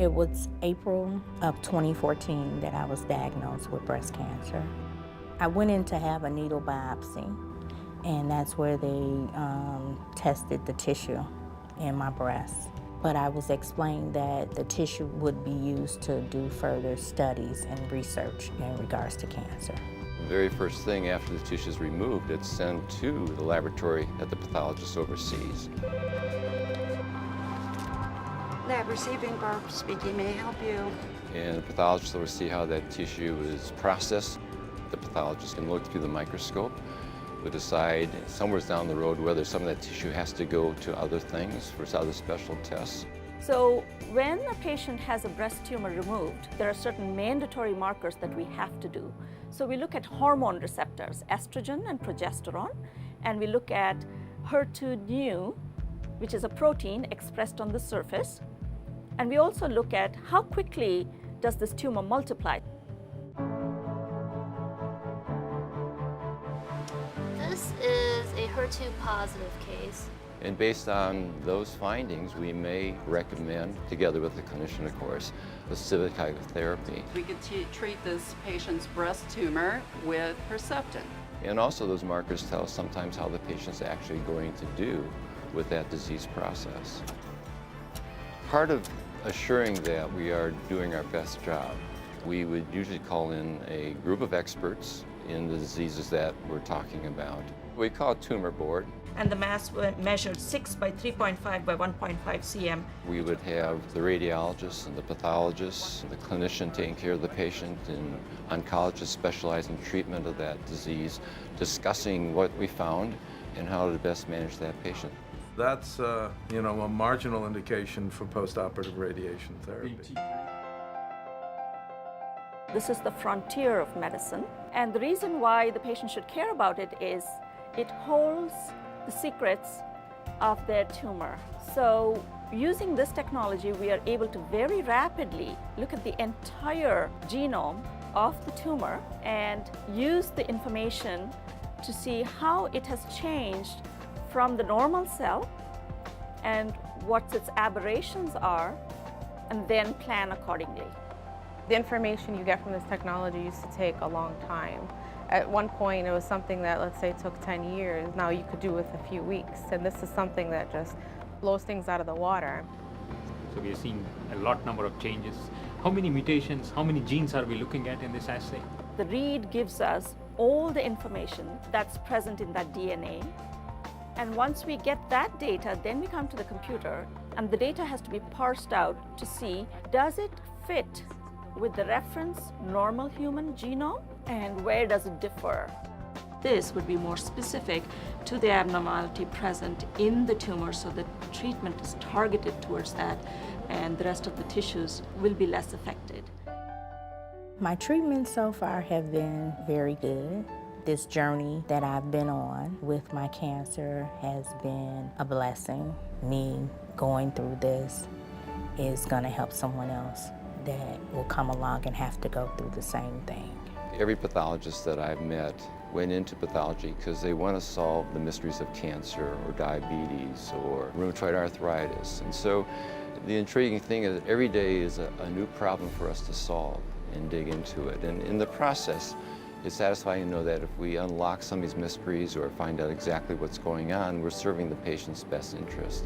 It was April of 2014 that I was diagnosed with breast cancer. I went in to have a needle biopsy, and that's where they tested the tissue in my breast. But I was explained that the tissue would be used to do further studies and research in regards to cancer. The very first thing after the tissue is removed, it's sent to the laboratory that the pathologist oversees. Lab receiving, Barb speaking, may I help you? And the pathologist will see how that tissue is processed. The pathologist can look through the microscope, will decide somewhere down the road whether some of that tissue has to go to other things for other special tests. So when a patient has a breast tumor removed, there are certain mandatory markers that we have to do. So we look at hormone receptors, estrogen and progesterone, and we look at HER2/neu, which is a protein expressed on the surface. And we also look at how quickly does this tumor multiply. This is a HER2 positive case. And based on those findings, we may recommend, together with the clinician, of course, a civic therapy. We could treat this patient's breast tumor with Herceptin. And also those markers tell us sometimes how the patient's actually going to do with that disease process. Part of assuring that we are doing our best job, we would usually call in a group of experts in the diseases that we're talking about. We call it tumor board. And the mass measured 6 by 3.5 by 1.5 cm. We would have the radiologist and the pathologist, the clinician taking care of the patient, and oncologists specializing in treatment of that disease, discussing what we found and how to best manage that patient. That's, a marginal indication for postoperative radiation therapy. This is the frontier of medicine. And the reason why the patient should care about it is it holds the secrets of their tumor. So using this technology, we are able to very rapidly look at the entire genome of the tumor and use the information to see how it has changed from the normal cell and what its aberrations are, and then plan accordingly. The information you get from this technology used to take a long time. At one point, it was something that, let's say, took 10 years. Now you could do with a few weeks, and this is something that just blows things out of the water. So we are seeing a number of changes. How many mutations, how many genes are we looking at in this assay? The read gives us all the information that's present in that DNA. And once we get that data, then we come to the computer, and the data has to be parsed out to see, does it fit with the reference normal human genome, and where does it differ? This would be more specific to the abnormality present in the tumor, so the treatment is targeted towards that, and the rest of the tissues will be less affected. My treatments so far have been very good. This journey that I've been on with my cancer has been a blessing. Me going through this is gonna help someone else that will come along and have to go through the same thing. Every pathologist that I've met went into pathology because they want to solve the mysteries of cancer or diabetes or rheumatoid arthritis. And so the intriguing thing is that every day is a new problem for us to solve and dig into it. And in the process, it's satisfying to know that if we unlock some of these mysteries or find out exactly what's going on, we're serving the patient's best interest.